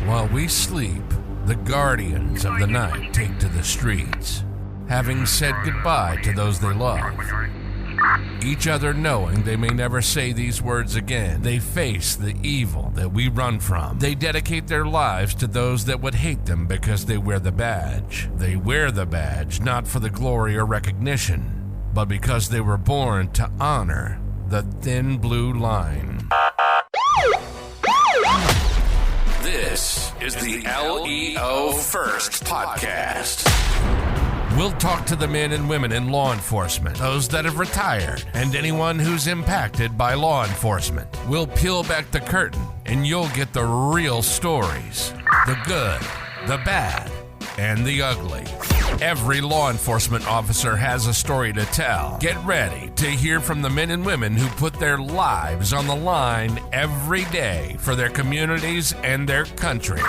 While we sleep, the guardians of the night take to the streets, having said goodbye to those they love. Each other knowing they may never say these words again, they face the evil that we run from. They dedicate their lives to those that would hate them because they wear the badge. They wear the badge not for the glory or recognition, but because they were born to honor the thin blue line. This is the LEO First Podcast. We'll talk to the men and women in law enforcement, those that have retired, and anyone who's impacted by law enforcement. We'll peel back the curtain, and you'll get the real stories. The good, the bad, and the ugly. Every law enforcement officer has a story to tell. Get ready to hear from the men and women who put their lives on the line every day for their communities and their country.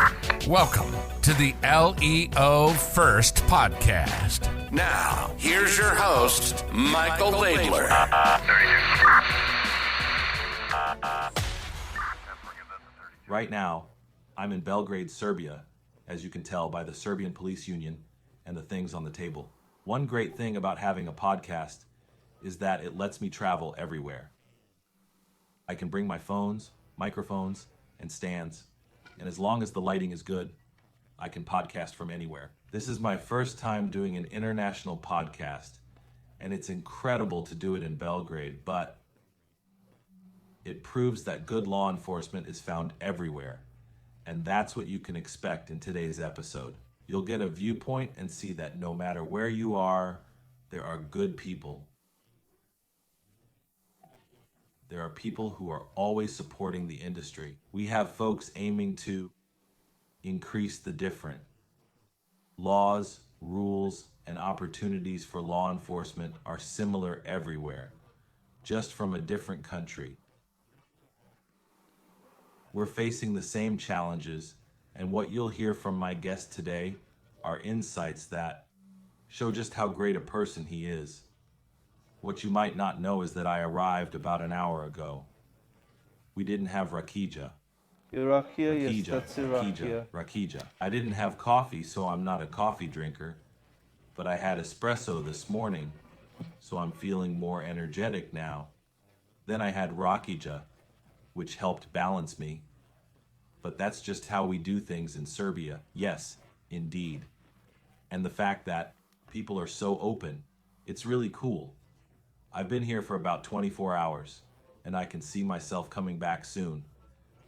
Welcome to the LEO First Podcast. Now, here's your host, Michael Laidler. Right now, I'm in Belgrade, Serbia, as you can tell by the Serbian Police Union and the things on the table. One great thing about having a podcast is that it lets me travel everywhere. I can bring my phones, microphones, and stands, and as long as the lighting is good, I can podcast from anywhere. This is my first time doing an international podcast, and it's incredible to do it in Belgrade, but it proves that good law enforcement is found everywhere, and that's what you can expect in today's episode. You'll get a viewpoint and see that no matter where you are, there are good people. There are people who are always supporting the industry. We have folks aiming to increase the different. Laws, rules, and opportunities for law enforcement are similar everywhere, just from a different country. We're facing the same challenges, and what you'll hear from my guest today are insights that show just how great a person he is. What you might not know is that I arrived about an hour ago. We didn't have Rakija. Rakija. I didn't have coffee, so I'm not a coffee drinker, but I had espresso this morning, so I'm feeling more energetic now. Then I had Rakija, which helped balance me. But that's just how we do things in Serbia. Yes, indeed. And the fact that people are so open, it's really cool. I've been here for about 24 hours, and I can see myself coming back soon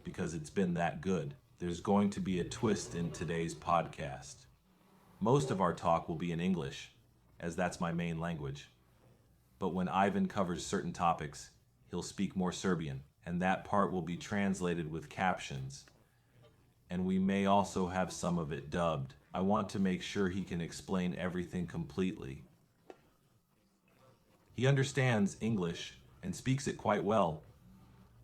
because it's been that good. There's going to be a twist in today's podcast. Most of our talk will be in English, as that's my main language. But when Ivan covers certain topics, he'll speak more Serbian, and that part will be translated with captions. And we may also have some of it dubbed. I want to make sure he can explain everything completely. He understands English and speaks it quite well,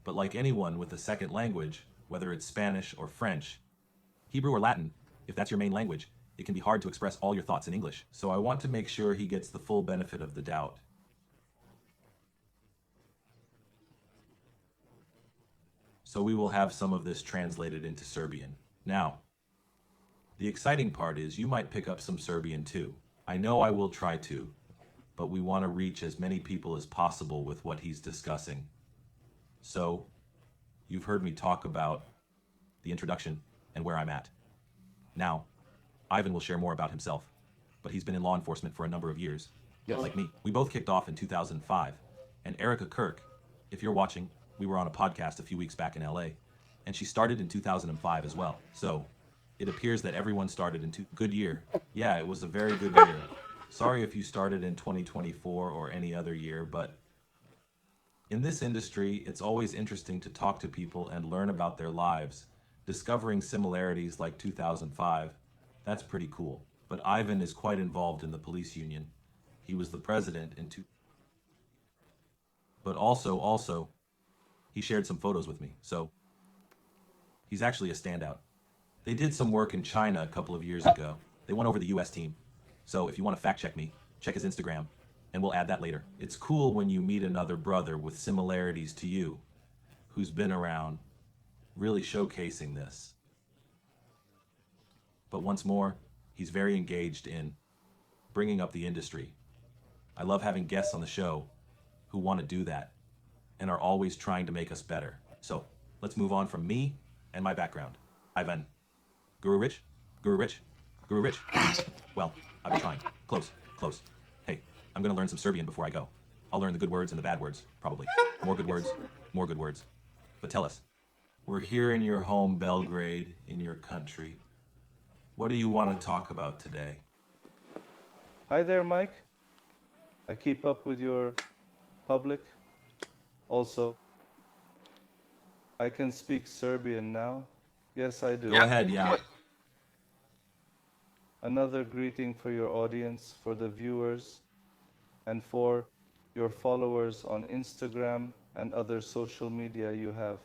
but like anyone with a second language, whether it's Spanish or French, Hebrew or Latin, if that's your main language, it can be hard to express all your thoughts in English. So I want to make sure he gets the full benefit of the doubt. So we will have some of this translated into Serbian. Now, the exciting part is you might pick up some Serbian too. I know I will try to, but we want to reach as many people as possible with what he's discussing. So, you've heard me talk about the introduction and where I'm at. Now, Ivan will share more about himself, but he's been in law enforcement for a number of years, like me. We both kicked off in 2005, and Erica Kirk, if you're watching, we were on a podcast a few weeks back in LA, and she started in 2005 as well. So, it appears that everyone started in good year. Yeah, it was a very good year. Sorry if you started in 2024 or any other year, but in this industry, it's always interesting to talk to people and learn about their lives. Discovering similarities like 2005, that's pretty cool. But Ivan is quite involved in the police union. He was the president in But also, he shared some photos with me, so he's actually a standout. They did some work in China a couple of years ago. They won over the US team. So if you want to fact check me, check his Instagram, and we'll add that later. It's cool when you meet another brother with similarities to you, who's been around, really showcasing this. But once more, he's very engaged in bringing up the industry. I love having guests on the show who want to do that and are always trying to make us better. So let's move on from me and my background. Ivan. Guduric? Guduric? Guduric? Well, I've been trying. Close, close. Hey, I'm going to learn some Serbian before I go. I'll learn the good words and the bad words, probably. More good words, more good words. But tell us, we're here in your home, Belgrade, in your country. What do you want to talk about today? Hi there, Mike. I keep up with your public. Also, I can speak Serbian now. Yes, I do. Go ahead, yeah. Another greeting for your audience, for the viewers, and for your followers on Instagram and other social media you have.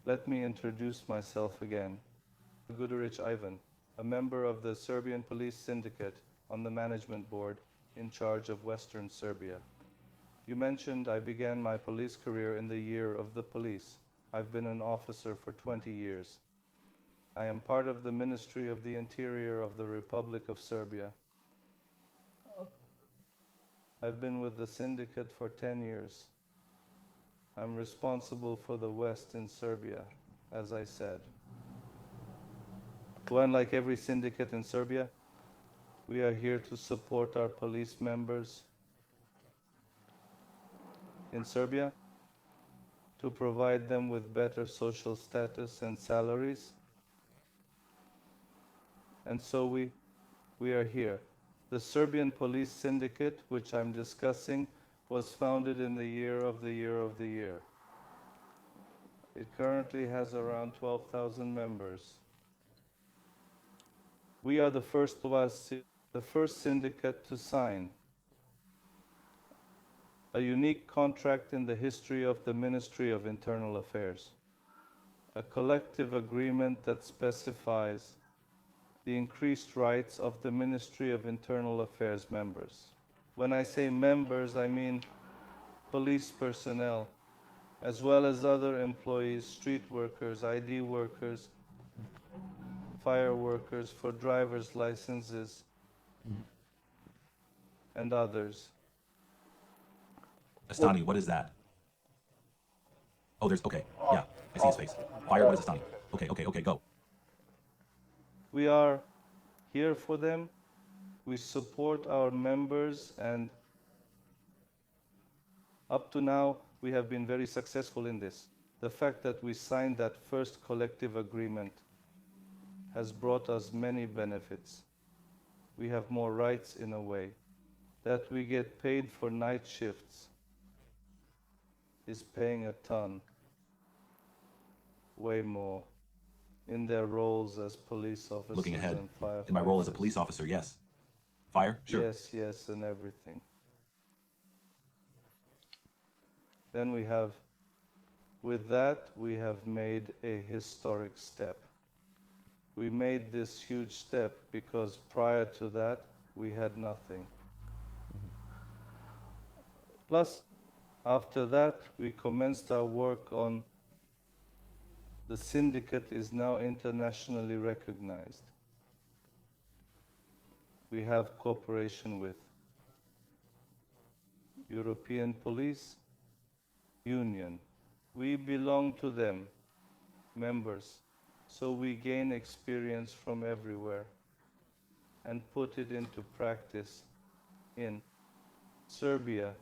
Let me introduce myself again. Guduric Ivan, a member of the Serbian Police Syndicate on the management board in charge of Western Serbia. You mentioned I began my police career in the year of the police. I've been an officer for 20 years. I am part of the Ministry of the Interior of the Republic of Serbia. I've been with the syndicate for 10 years. I'm responsible for the West in Serbia, as I said. Well, unlike every syndicate in Serbia, we are here to support our police members in Serbia, to provide them with better social status and salaries. And so we are here. The Serbian Police Syndicate, which I'm discussing, was founded in the year of the year of the year. It currently has around 12,000 members. We are the first syndicate to sign a unique contract in the history of the Ministry of Internal Affairs, a collective agreement that specifies the increased rights of the Ministry of Internal Affairs members. When I say members, I mean police personnel, as well as other employees, street workers, ID workers, fire workers for driver's licenses, and others. Astani, what is that? Oh, okay. Yeah, I see his face. Fire, what is Astani? Okay, go. We are here for them. We support our members, and up to now, we have been very successful in this. The fact that we signed that first collective agreement has brought us many benefits. We have more rights in a way. That we get paid for night shifts is paying a ton, way more, in their roles as police officers. Looking ahead, and firefighters. in my role as a police officer, yes. Fire, sure. Yes, and everything. Then with that, we have made a historic step. We made this huge step because prior to that, we had nothing. Plus, after that, we commenced our work on the syndicate is now internationally recognized. We have cooperation with European Police Union. We belong to them, members, so we gain experience from everywhere and put it into practice in Serbia,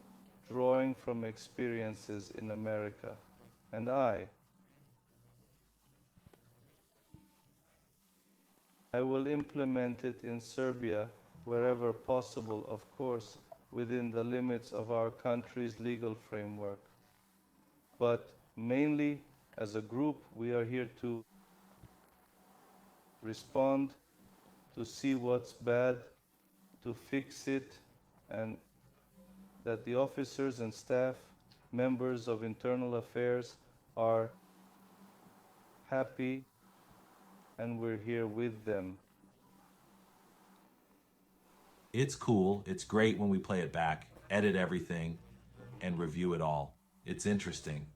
drawing from experiences in America. And I will implement it in Serbia wherever possible, of course, within the limits of our country's legal framework. But mainly, as a group, we are here to respond, to see what's bad, to fix it, and that the officers and staff, members of internal affairs, are happy, and we're here with them. It's cool. It's great when we play it back, edit everything, and review it all. It's interesting.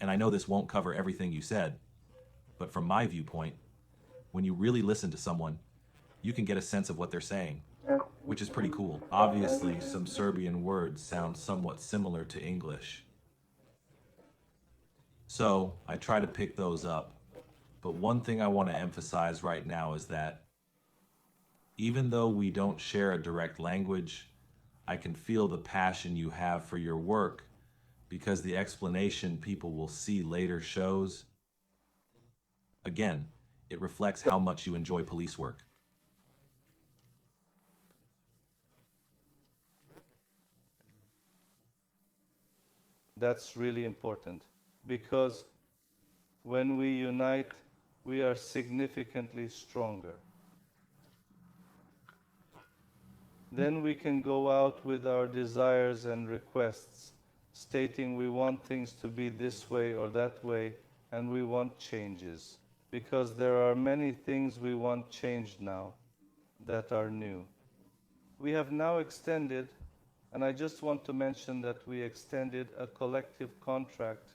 And I know this won't cover everything you said, but from my viewpoint, When you really listen to someone, you can get a sense of what they're saying, which is pretty cool. Obviously, some Serbian words sound somewhat similar to English. So I try to pick those up. But one thing I want to emphasize right now is that even though we don't share a direct language, I can feel the passion you have for your work because the explanation people will see later shows. Again, it reflects how much you enjoy police work. That's really important because when we unite, we are significantly stronger. Then we can go out with our desires and requests, stating we want things to be this way or that way, and we want changes. Because there are many things we want changed now that are new. We have now extended, and I just want to mention that we extended a collective contract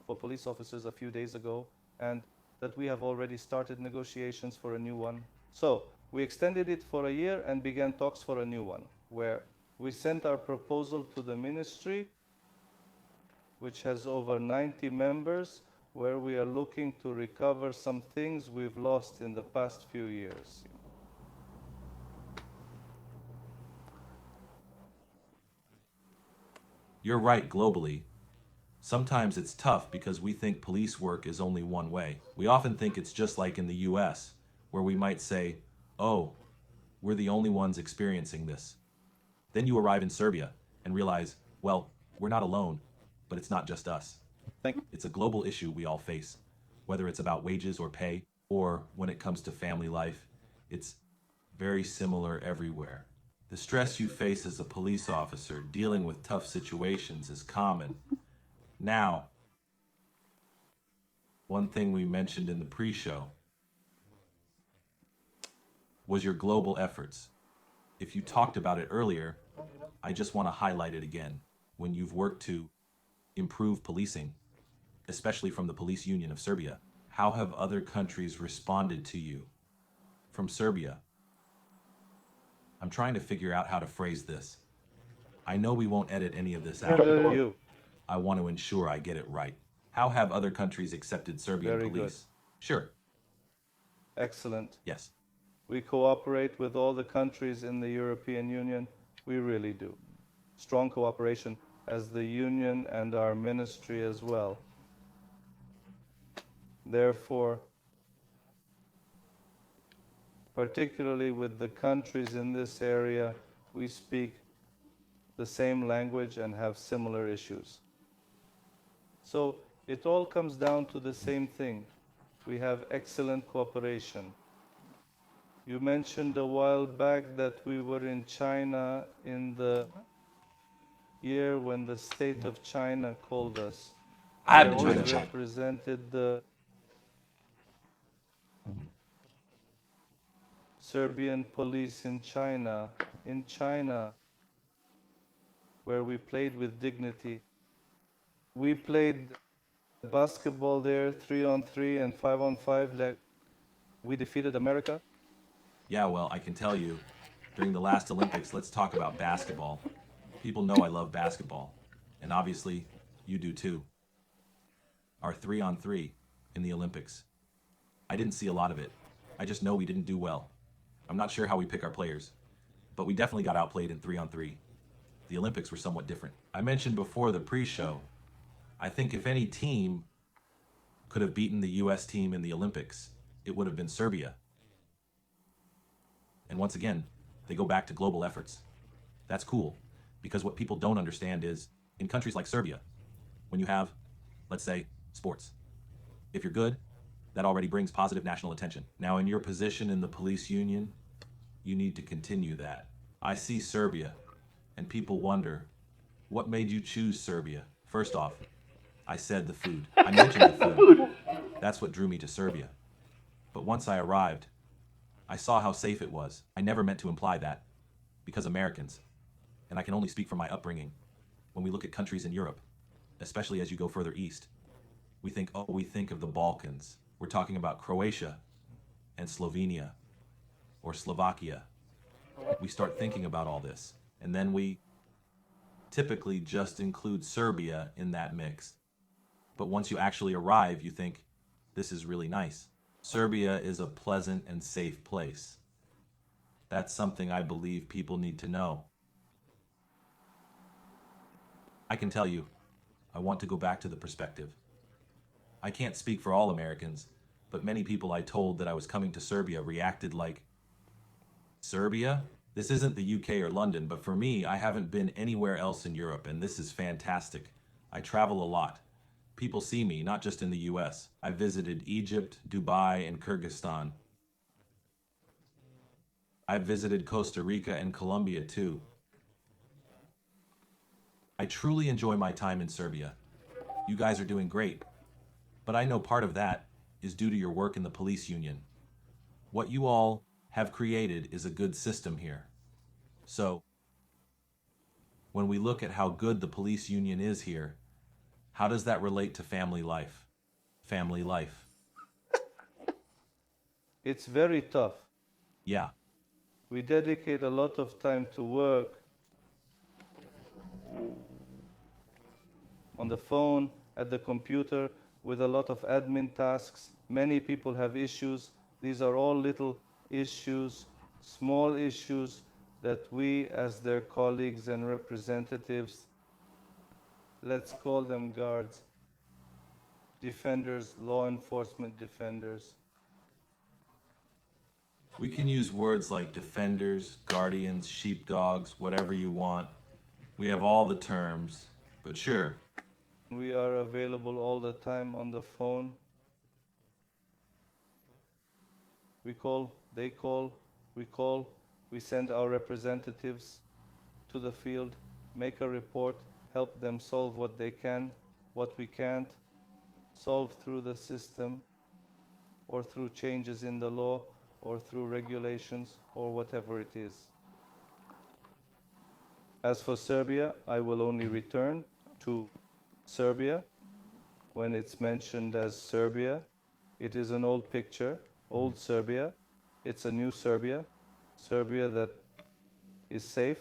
for police officers a few days ago, and that we have already started negotiations for a new one. So we extended it for a year and began talks for a new one, where we sent our proposal to the ministry, which has over 90 members, where we are looking to recover some things we've lost in the past few years. You're right globally. Sometimes it's tough because we think police work is only one way. We often think it's just like in the US, where we might say, oh, we're the only ones experiencing this. Then you arrive in Serbia and realize, well, we're not alone, but it's not just us. It's a global issue we all face, whether it's about wages or pay, or when it comes to family life, it's very similar everywhere. The stress you face as a police officer dealing with tough situations is common. Now, one thing we mentioned in the pre-show was your global efforts. If you talked about it earlier, I just want to highlight it again. When you've worked to improve policing, especially from the Police Union of Serbia, how have other countries responded to you? From Serbia, I'm trying to figure out how to phrase this. I know we won't edit any of this out. You. I want to ensure I get it right. How have other countries accepted Serbian Very police? Sure. Excellent. Yes. We cooperate with all the countries in the European Union. We really do. Strong cooperation as the Union and our ministry as well. Therefore, particularly with the countries in this area, we speak the same language and have similar issues. So it all comes down to the same thing. We have excellent cooperation. You mentioned a while back that we were in China in the year when the state of China called us. I've Where been we to China. represented the Serbian police in China, where we played with dignity. We played basketball there, 3-on-3 and 5-on-5. Like we defeated America. Yeah, well, I can tell you, during the last Olympics, let's talk about basketball. People know I love basketball, and obviously, you do too. Our 3-on-3 in the Olympics. I didn't see a lot of it. I just know we didn't do well. I'm not sure how we pick our players, but we definitely got outplayed in 3-on-3. The Olympics were somewhat different. I mentioned before the pre-show, I think if any team could have beaten the US team in the Olympics, it would have been Serbia. And once again, they go back to global efforts. That's cool, because what people don't understand is, in countries like Serbia, when you have, let's say, sports, if you're good, that already brings positive national attention. Now, in your position in the police union, you need to continue that. I see Serbia, and people wonder, what made you choose Serbia? First off, I said the food. I mentioned the food. That's what drew me to Serbia. But once I arrived, I saw how safe it was. I never meant to imply that, because Americans, and I can only speak from my upbringing, when we look at countries in Europe, especially as you go further east, we think of the Balkans. We're talking about Croatia and Slovenia or Slovakia. We start thinking about all this, and then we typically just include Serbia in that mix. But once you actually arrive, you think, this is really nice. Serbia is a pleasant and safe place. That's something I believe people need to know. I can tell you, I want to go back to the perspective. I can't speak for all Americans, but many people I told that I was coming to Serbia reacted like, Serbia? This isn't the UK or London, but for me, I haven't been anywhere else in Europe, and this is fantastic. I travel a lot. People see me, not just in the US. I visited Egypt, Dubai, and Kyrgyzstan. I've visited Costa Rica and Colombia too. I truly enjoy my time in Serbia. You guys are doing great. But I know part of that is due to your work in the police union. What you all have created is a good system here. So, when we look at how good the police union is here, how does that relate to family life? Family life. It's very tough. Yeah. We dedicate a lot of time to work on the phone, at the computer, with a lot of admin tasks. Many people have issues. These are all little issues, small issues that we, as their colleagues and representatives, let's call them guards, defenders, law enforcement defenders. We can use words like defenders, guardians, sheepdogs, whatever you want. We have all the terms, but sure. We are available all the time on the phone. We call, they call, we call, we send our representatives to the field, make a report, help them solve what they can, what we can't, solve through the system, or through changes in the law, or through regulations, or whatever it is. As for Serbia, I will only return to Serbia when it's mentioned as Serbia. It is an old picture, old Serbia. It's a new Serbia, Serbia that is safe.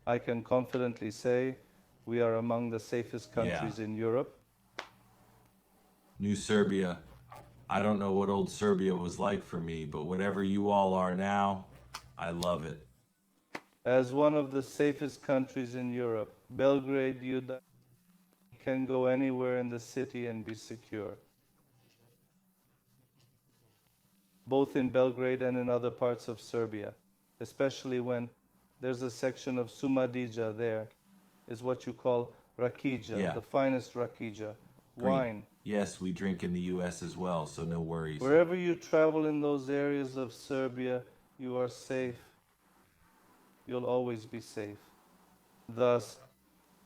I can confidently say we are among the safest countries in Europe. New Serbia. I don't know what old Serbia was like for me, but whatever you all are now, I love it. As one of the safest countries in Europe, Belgrade, you can go anywhere in the city and be secure. Both in Belgrade and in other parts of Serbia, especially when there's a section of Sumadija there, is what you call rakija, the finest rakija, wine. Yes, we drink in the US as well, so no worries. Wherever you travel in those areas of Serbia, you are safe. You'll always be safe. Thus,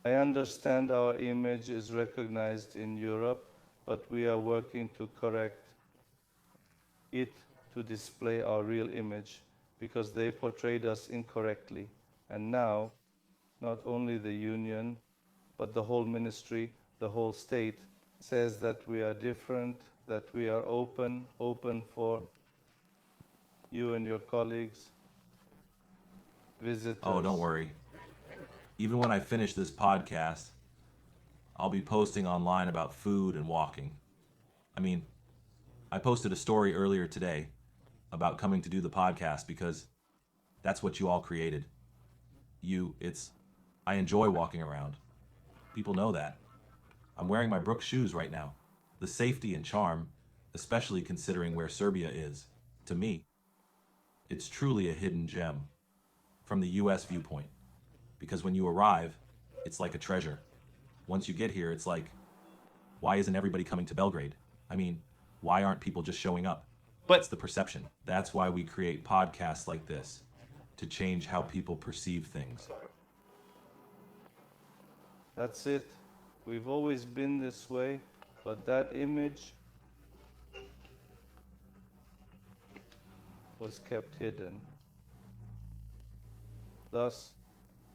I understand our image is recognized in Europe, but we are working to correct it to display our real image because they portrayed us incorrectly. And now, not only the union, but the whole ministry, the whole state, says that we are different, that we are open for you and your colleagues, visitors. Oh, don't worry. Even when I finish this podcast, I'll be posting online about food and walking. I mean, I posted a story earlier today about coming to do the podcast because that's what you all created. I enjoy walking around. People know that. I'm wearing my Brooks shoes right now. The safety and charm, especially considering where Serbia is, to me, it's truly a hidden gem from the US viewpoint. Because when you arrive, it's like a treasure. Once you get here, it's like, why isn't everybody coming to Belgrade? I mean, why aren't people just showing up? But it's the perception. That's why we create podcasts like this, to change how people perceive things. That's it. We've always been this way, but that image was kept hidden. Thus,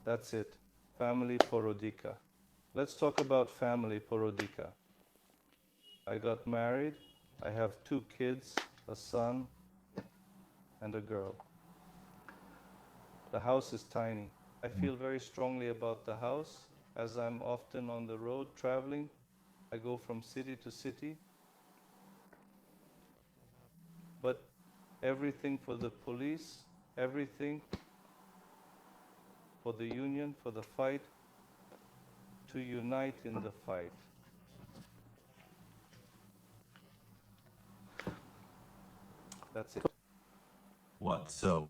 that's it. Family Porodica. Let's talk about family Porodica. I got married. I have 2 kids, a son and a girl. The house is tiny. I feel very strongly about the house as I'm often on the road traveling. I go from city to city. But everything for the police, everything for the union, for the fight, to unite in the fight. That's it. What? So,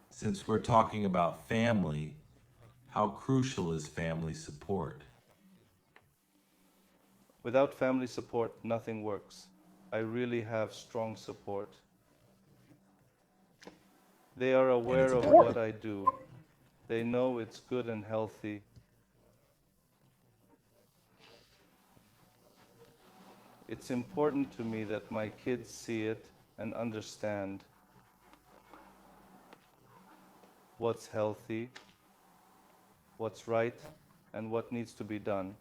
since we're talking about family, how crucial is family support? Without family support, nothing works. I really have strong support. They are aware of what I do. They know it's good and healthy. It's important to me that my kids see it and understand what's healthy, what's right, and what needs to be done.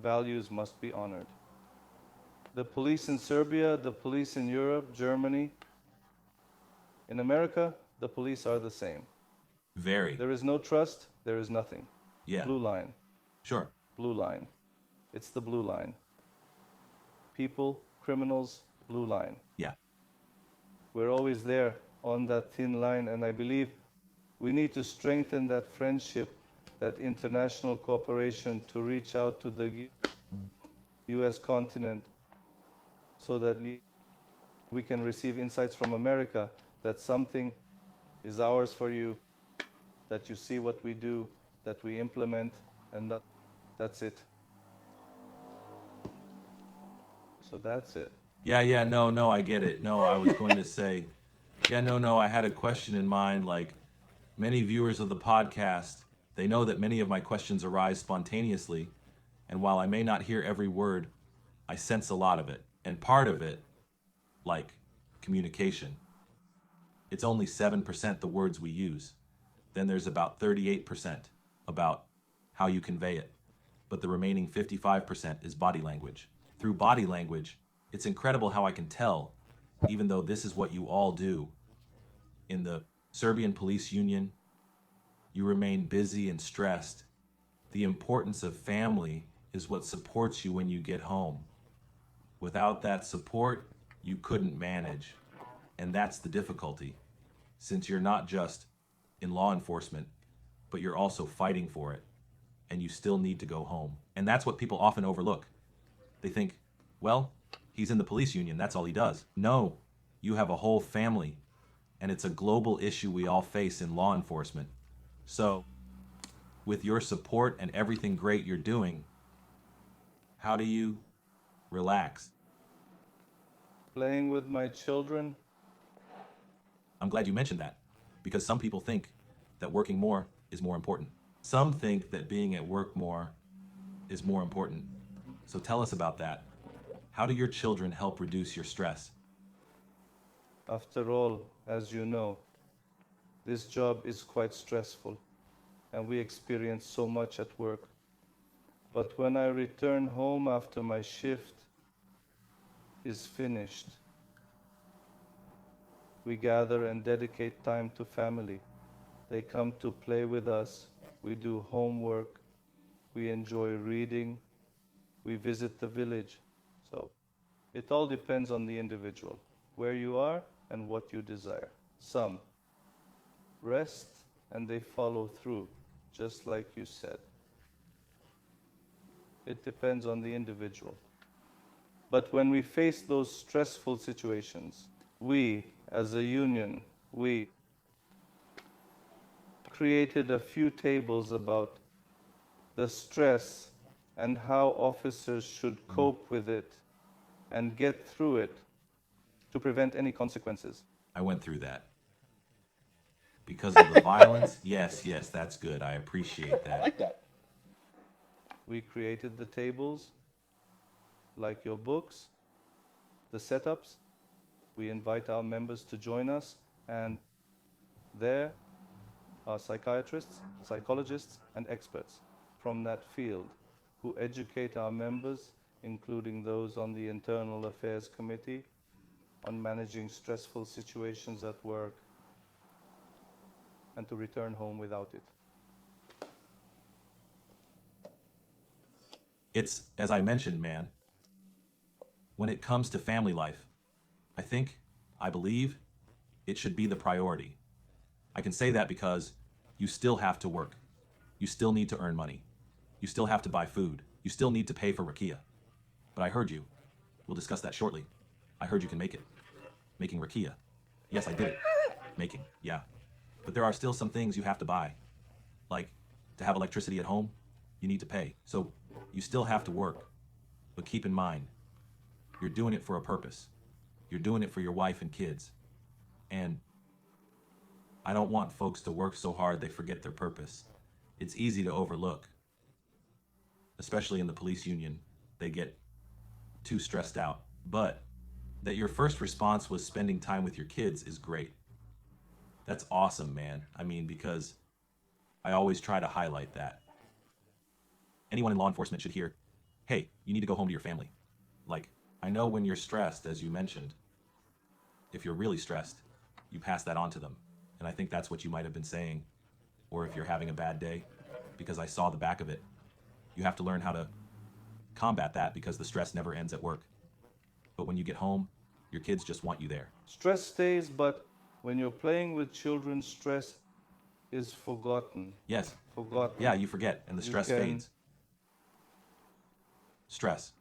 Values must be honored. The police in Serbia, the police in Europe, Germany, in America, the police are the same. Very. There is no trust, there is nothing. Yeah. Blue line. Sure. Blue line. It's the blue line. People, criminals, blue line. Yeah. We're always there on that thin line, and I believe we need to strengthen that friendship, that international cooperation to reach out to the US continent so that we can receive insights from America that something is ours for you, that you see what we do, that we implement, and that's it. So that's it. Yeah, no, I get it. No, I was going to say, no, I had a question in mind. Like many viewers of the podcast, they know that many of my questions arise spontaneously. And while I may not hear every word, I sense a lot of it. And part of it, like communication, it's only 7% the words we use. Then there's about 38% about how you convey it. But the remaining 55% is body language. Through body language, it's incredible how I can tell, even though this is what you all do. In the Serbian Police Union, you remain busy and stressed. The importance of family is what supports you when you get home. Without that support, you couldn't manage. And that's the difficulty, since you're not just in law enforcement, but you're also fighting for it, and you still need to go home. And that's what people often overlook. They think, well, he's in the police union, that's all he does. No, you have a whole family, and it's a global issue we all face in law enforcement. So, with your support and everything great you're doing, how do you relax? Playing with my children. I'm glad you mentioned that, because some people think that working more is more important. Some think that being at work more is more important. So tell us about that. How do your children help reduce your stress? After all, as you know, this job is quite stressful, and we experience so much at work. But when I return home after my shift is finished, we gather and dedicate time to family. They come to play with us. We do homework. We enjoy reading. We visit the village. So it all depends on the individual, where you are and what you desire. Some rest and they follow through, just like you said. It depends on the individual. But when we face those stressful situations, we, as a union, we created a few tables about the stress and how officers should cope with it and get through it to prevent any consequences. I went through that. Because of the violence? Yes, that's good. I appreciate that. I like that. We created the tables, like your books, the setups. We invite our members to join us, and there are psychiatrists, psychologists, and experts from that field who educate our members, including those on the Internal Affairs Committee, on managing stressful situations at work, and to return home without it. It's, as I mentioned, man, when it comes to family life, I believe it should be the priority. I can say that because you still have to work. You still need to earn money. You still have to buy food. You still need to pay for rakia. But I heard you. We'll discuss that shortly. I heard you can make it. Making rakia. Yes, I did it. Making, yeah. But there are still some things you have to buy. Like, to have electricity at home, you need to pay. So, you still have to work. But keep in mind, you're doing it for a purpose. You're doing it for your wife and kids. And I don't want folks to work so hard they forget their purpose. It's easy to overlook. Especially in the police union, they get too stressed out. But that your first response was spending time with your kids is great. That's awesome, man. I mean, because I always try to highlight that. Anyone in law enforcement should hear, hey, you need to go home to your family. Like, I know when you're stressed, as you mentioned, if you're really stressed, you pass that on to them. And I think that's what you might have been saying. Or if you're having a bad day, because I saw the back of it. You have to learn how to combat that because the stress never ends at work. But when you get home, your kids just want you there. Stress stays, but when you're playing with children, stress is forgotten. Yes. Forgotten. Yeah, you forget, and the stress fades. Stress.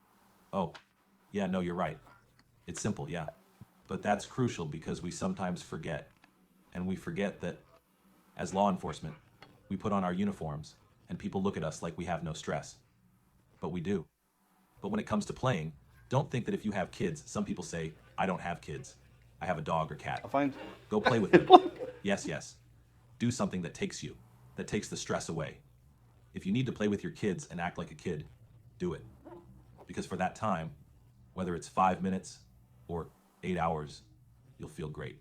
Oh, yeah, no, you're right. It's simple, yeah. But that's crucial because we sometimes forget. And we forget that as law enforcement, we put on our uniforms and people look at us like we have no stress. But we do. But when it comes to playing, don't think that if you have kids, some people say, I don't have kids. I have a dog or cat. Go play with them. Yes. Do something that takes the stress away. If you need to play with your kids and act like a kid, do it. Because for that time, whether it's 5 minutes or 8 hours, you'll feel great.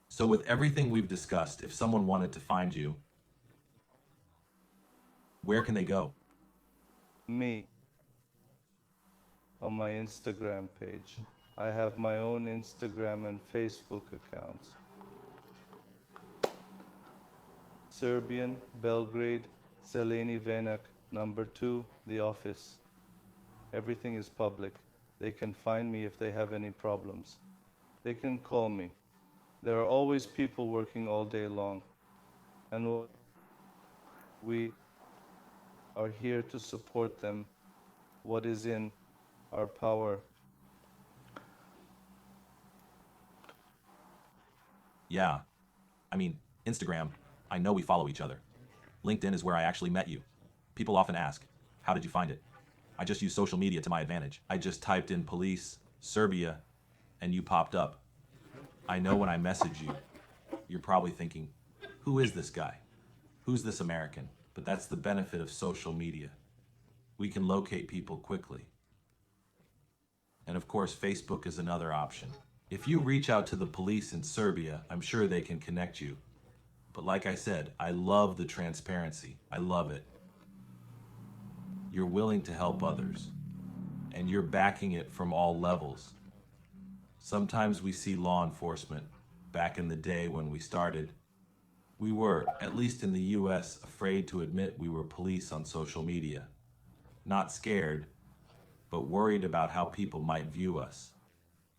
So with everything we've discussed, if someone wanted to find you, where can they go? Me. On my Instagram page. I have my own Instagram and Facebook accounts. Serbian, Belgrade, Zeleni Venak, number 2, the office. Everything is public. They can find me if they have any problems. They can call me. There are always people working all day long. And we are here to support them, what is in our power. Yeah. I mean, Instagram, I know we follow each other. LinkedIn is where I actually met you. People often ask, how did you find it? I just use social media to my advantage. I just typed in Police, Serbia, and you popped up. I know when I message you, you're probably thinking, who is this guy? Who's this American? But that's the benefit of social media. We can locate people quickly. And of course, Facebook is another option. If you reach out to the police in Serbia, I'm sure they can connect you. But like I said, I love the transparency. I love it. You're willing to help others, and you're backing it from all levels. Sometimes we see law enforcement, back in the day when we started, we were, at least in the US, afraid to admit we were police on social media. Not scared, but worried about how people might view us.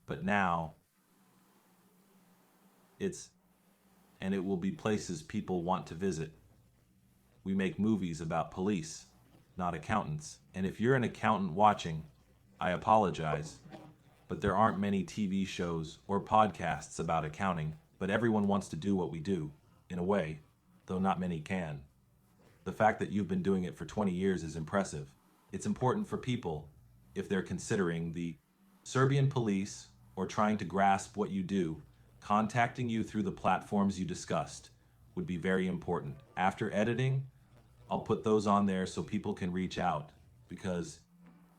But now, it will be places people want to visit. We make movies about police, not accountants. And if you're an accountant watching, I apologize, but there aren't many TV shows or podcasts about accounting, but everyone wants to do what we do, in a way, though not many can. The fact that you've been doing it for 20 years is impressive. It's important for people, if they're considering the Serbian police or trying to grasp what you do, contacting you through the platforms you discussed would be very important. After editing, I'll put those on there so people can reach out, because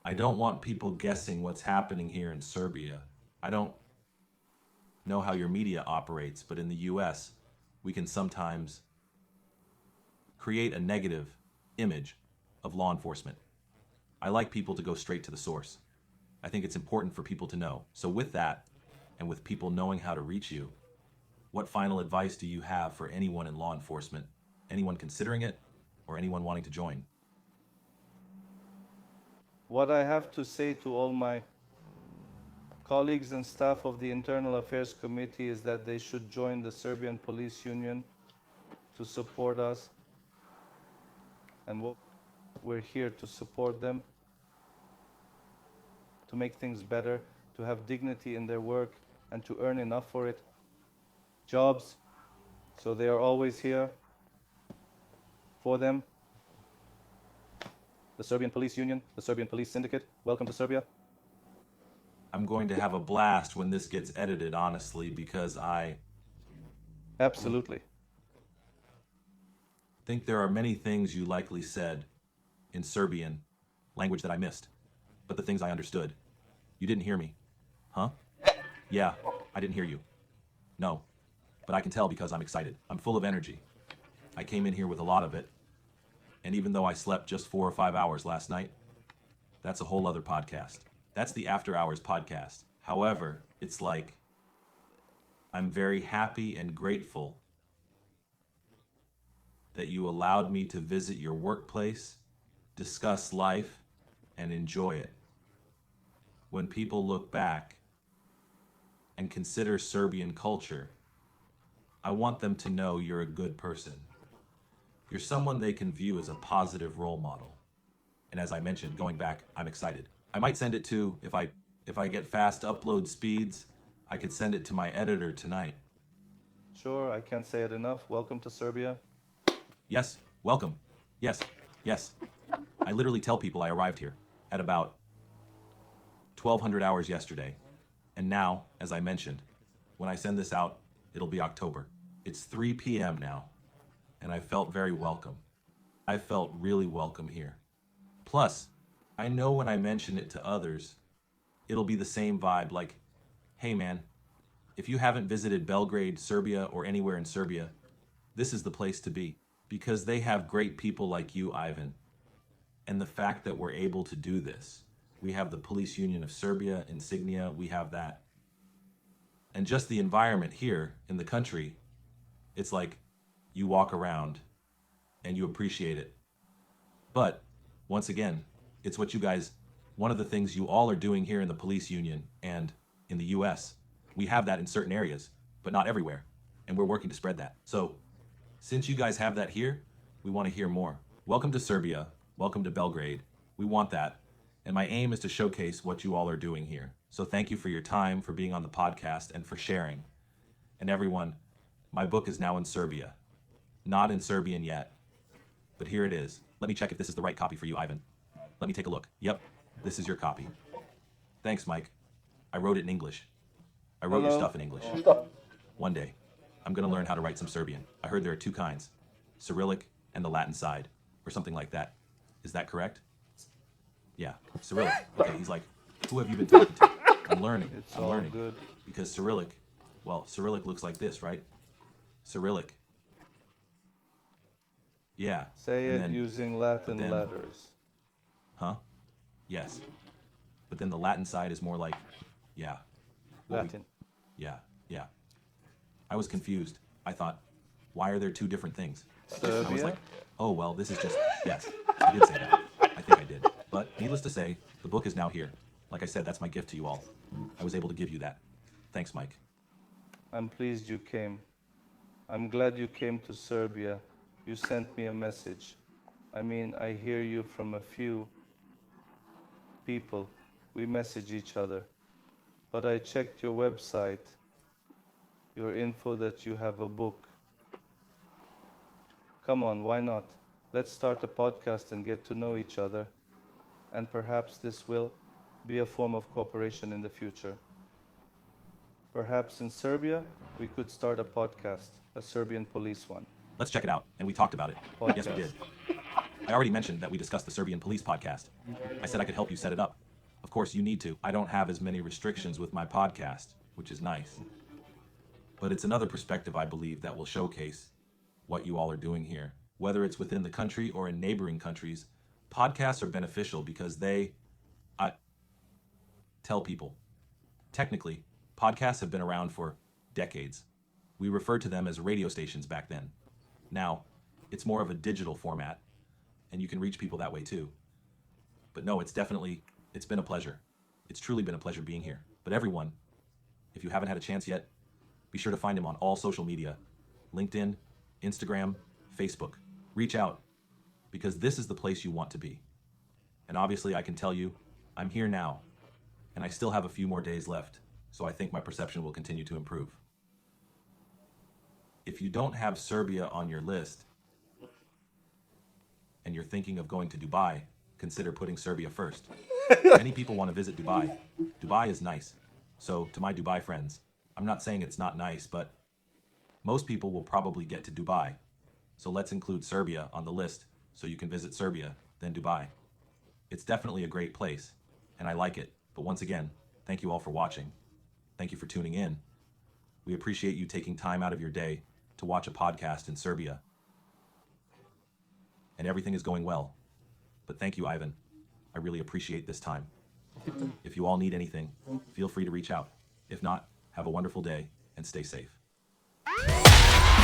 I don't want people guessing what's happening here in Serbia. I don't know how your media operates, but in the US, we can sometimes create a negative image of law enforcement. I like people to go straight to the source. I think it's important for people to know. So with that, and with people knowing how to reach you, what final advice do you have for anyone in law enforcement, anyone considering it, or anyone wanting to join? What I have to say to all my colleagues and staff of the Internal Affairs Committee is that they should join the Serbian Police Union to support us, and we're here to support them, to make things better, to have dignity in their work, and to earn enough for it. Jobs, so they are always here for them. The Serbian Police Union, the Serbian Police Syndicate, welcome to Serbia. I'm going to have a blast when this gets edited, honestly, because I Absolutely. think there are many things you likely said in Serbian, language that I missed. But the things I understood, you didn't hear me. Huh? Yeah, I didn't hear you. No. But I can tell because I'm excited. I'm full of energy. I came in here with a lot of it. And even though I slept just 4 or 5 hours last night, that's a whole other podcast. That's the After Hours podcast. However, it's like I'm very happy and grateful that you allowed me to visit your workplace, discuss life, and enjoy it. When people look back and consider Serbian culture, I want them to know you're a good person. You're someone they can view as a positive role model. And as I mentioned, going back, I'm excited. I might send it to, if I get fast upload speeds, I could send it to my editor tonight. Sure, I can't say it enough. Welcome to Serbia. Yes, welcome. Yes, yes. I literally tell people I arrived here at about 1200 hours yesterday. And now, as I mentioned, when I send this out, it'll be October. It's 3 p.m. now, and I felt very welcome. I felt really welcome here. Plus, I know when I mention it to others, it'll be the same vibe like, hey man, if you haven't visited Belgrade, Serbia, or anywhere in Serbia, this is the place to be. Because they have great people like you, Ivan. And the fact that we're able to do this. We have the Police Union of Serbia, insignia, we have that. And just the environment here in the country, it's like you walk around and you appreciate it. But once again, it's what you guys, one of the things you all are doing here in the police union and in the US. We have that in certain areas, but not everywhere. And we're working to spread that. So since you guys have that here, we want to hear more. Welcome to Serbia. Welcome to Belgrade. We want that. And my aim is to showcase what you all are doing here. So thank you for your time, for being on the podcast, and for sharing. And everyone, my book is now in Serbia. Not in Serbian yet, but here it is. Let me check if this is the right copy for you, Ivan. Let me take a look. Yep, this is your copy. Thanks, Mike. I wrote it in English. I wrote your stuff in English. One day, I'm going to learn how to write some Serbian. I heard there are 2 kinds, Cyrillic and the Latin side, or something like that. Is that correct? Yeah, Cyrillic. Okay, he's like, who have you been talking to? I'm learning. I'm learning. Good. Because Cyrillic, well, Cyrillic looks like this, right? Cyrillic. Yeah. Say it using Latin letters. Huh? Yes. But then the Latin side is more like, yeah. Latin. Yeah. I was confused. I thought, why are there 2 different things? Serbia? I was like, oh, well, this is just, yes, I did say that. I think I did. But needless to say, the book is now here. Like I said, that's my gift to you all. I was able to give you that. Thanks, Mike. I'm pleased you came. I'm glad you came to Serbia. You sent me a message. I mean, I hear you from a few people. We message each other. But I checked your website, your info that you have a book. Come on, why not? Let's start a podcast and get to know each other. And perhaps this will be a form of cooperation in the future. Perhaps in Serbia, we could start a podcast, a Serbian police one. Let's check it out. And we talked about it. Podcast. Yes, we did. I already mentioned that we discussed the Serbian police podcast. I said I could help you set it up. Of course, you need to. I don't have as many restrictions with my podcast, which is nice. But it's another perspective, I believe, that will showcase what you all are doing here. Whether it's within the country or in neighboring countries, podcasts are beneficial because they tell people. Technically, Podcasts have been around for decades. We referred to them as radio stations back then. Now, it's more of a digital format, and you can reach people that way too. But no, it's been a pleasure. It's truly been a pleasure being here. But everyone, if you haven't had a chance yet, be sure to find him on all social media, LinkedIn, Instagram, Facebook. Reach out, because this is the place you want to be. And obviously, I can tell you, I'm here now, and I still have a few more days left, so I think my perception will continue to improve. If you don't have Serbia on your list, and you're thinking of going to Dubai, consider putting Serbia first. Many people want to visit Dubai. Dubai is nice. So, to my Dubai friends, I'm not saying it's not nice, but most people will probably get to Dubai. So let's include Serbia on the list so you can visit Serbia, then Dubai. It's definitely a great place, and I like it. But once again, thank you all for watching. Thank you for tuning in. We appreciate you taking time out of your day to watch a podcast in Serbia. And everything is going well. But thank you, Ivan. I really appreciate this time. If you all need anything, feel free to reach out. If not, have a wonderful day and stay safe.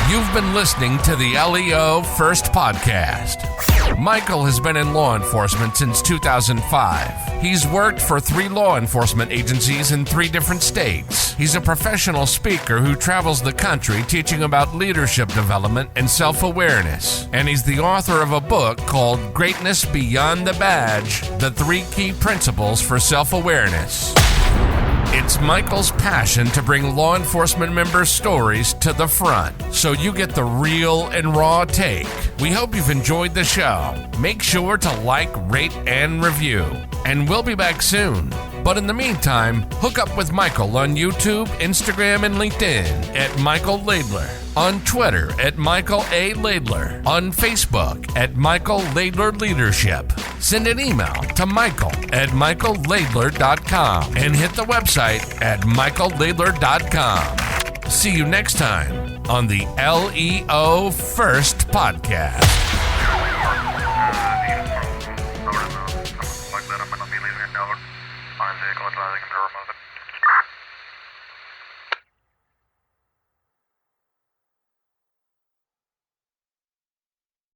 You've been listening to the LEO First Podcast. Michael has been in law enforcement since 2005. He's worked for 3 law enforcement agencies in 3 different states. He's a professional speaker who travels the country teaching about leadership development and self-awareness. And he's the author of a book called Greatness Beyond the Badge: The 3 Key Principles for Self-Awareness. It's Michael's passion to bring law enforcement members' stories to the front, so you get the real and raw take. We hope you've enjoyed the show. Make sure to like, rate, and review. And we'll be back soon. But in the meantime, hook up with Michael on YouTube, Instagram, and LinkedIn at Michael Laidler, on Twitter at Michael A. Laidler, on Facebook at Michael Laidler Leadership. Send an email to michael@michaellaidler.com and hit the website at michaellaidler.com. See you next time on the LEO First Podcast. Like that, I'm going to be leaving it now. I'm vehicle driving in